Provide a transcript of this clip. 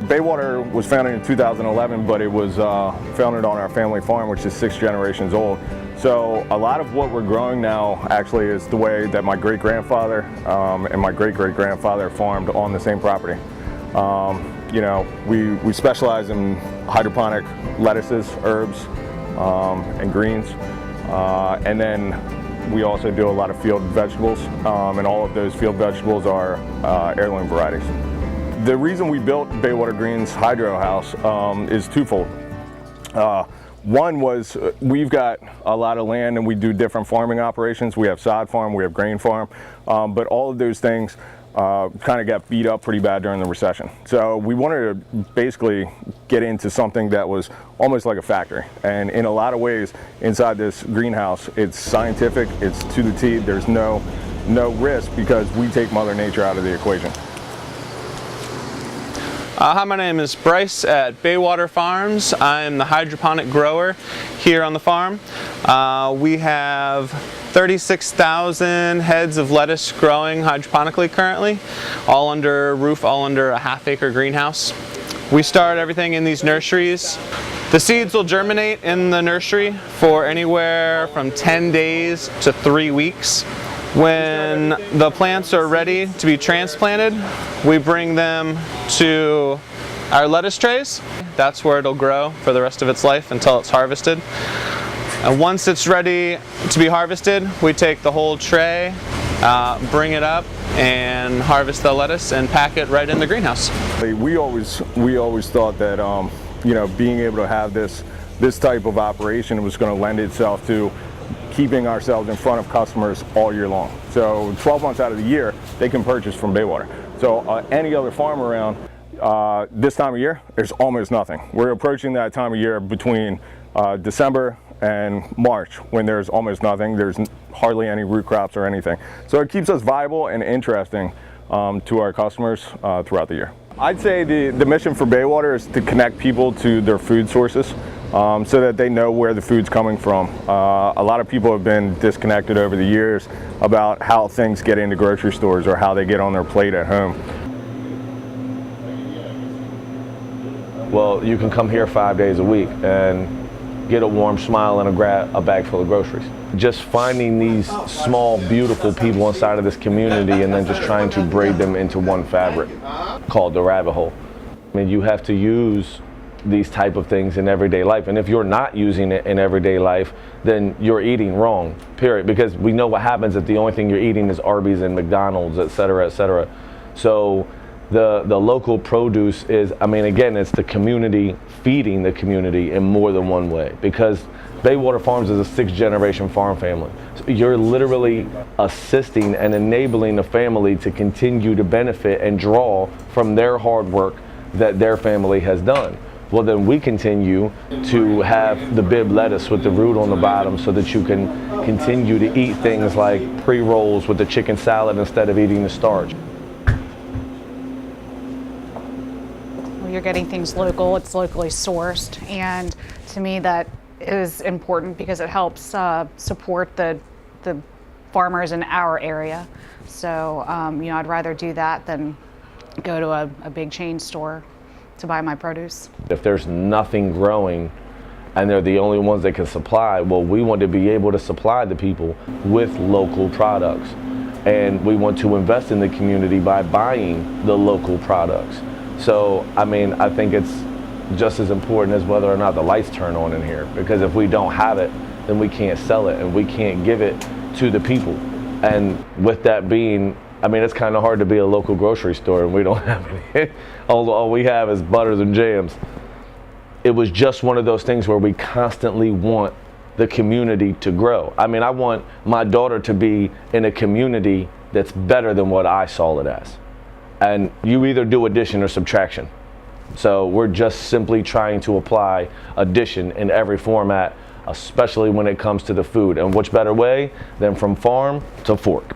Baywater was founded in 2011, but it was founded on our family farm, which is 6 generations old. So a lot of what we're growing now actually is the way that my great-grandfather and my great-great-grandfather farmed on the same property. You know, we specialize in hydroponic lettuces, herbs, and greens, and then we also do a lot of field vegetables, and all of those field vegetables are heirloom varieties. The reason we built Baywater Greens Hydro House is twofold. One was we've got a lot of land and we do different farming operations. We have sod farm, we have grain farm, but all of those things kind of got beat up pretty bad during the recession. So we wanted to basically get into something that was almost like a factory. And in a lot of ways inside this greenhouse, it's scientific, it's to the T, there's no risk because we take Mother Nature out of the equation. Hi, my name is Bryce at Baywater Farms. I am the hydroponic grower here on the farm. We have 36,000 heads of lettuce growing hydroponically currently, all under a roof, all under a half-acre greenhouse. We start everything in these nurseries. The seeds will germinate in the nursery for anywhere from 10 days to 3 weeks. When the plants are ready to be transplanted, we bring them to our lettuce trays. That's where it'll grow for the rest of its life until it's harvested. And once it's ready to be harvested, we take the whole tray, bring it up, and harvest the lettuce and pack it right in the greenhouse. We always thought that you know, being able to have this type of operation was going to lend itself to keeping ourselves in front of customers all year long. So 12 months out of the year, they can purchase from Baywater. So any other farm around this time of year, there's almost nothing. We're approaching that time of year between December and March when there's almost nothing. There's hardly any root crops or anything. So it keeps us viable and interesting to our customers throughout the year. I'd say the mission for Baywater is to connect people to their food sources. So that they know where the food's coming from. A lot of people have been disconnected over the years about how things get into grocery stores or how they get on their plate at home. Well, you can come here 5 days a week and get a warm smile and grab a bag full of groceries. Just finding these small, beautiful people inside of this community and then just trying to braid them into one fabric called the rabbit hole. I mean, you have to use these type of things in everyday life, and if you're not using it in everyday life, then you're eating wrong, period, because we know what happens if the only thing you're eating is Arby's and McDonald's, etc., etc. So the local produce is, I mean, again, it's the community feeding the community in more than one way, because Baywater Farms is a 6th generation farm family. So you're literally assisting and enabling the family to continue to benefit and draw from their hard work that their family has done. Well, then we continue to have the bib lettuce with the root on the bottom so that you can continue to eat things like pre-rolls with the chicken salad instead of eating the starch. Well, you're getting things local, it's locally sourced, and to me that is important because it helps support the farmers in our area. So, you know, I'd rather do that than go to a big chain store to buy my produce. If there's nothing growing and they're the only ones that can supply, well, we want to be able to supply the people with local products. And we want to invest in the community by buying the local products. So, I mean, I think it's just as important as whether or not the lights turn on in here, because if we don't have it, then we can't sell it and we can't give it to the people. And with that being, I mean, it's kind of hard to be a local grocery store and we don't have any. All we have is butters and jams. It was just one of those things where we constantly want the community to grow. I mean, I want my daughter to be in a community that's better than what I saw it as. And you either do addition or subtraction. So we're just simply trying to apply addition in every format, especially when it comes to the food. And which better way than from farm to fork.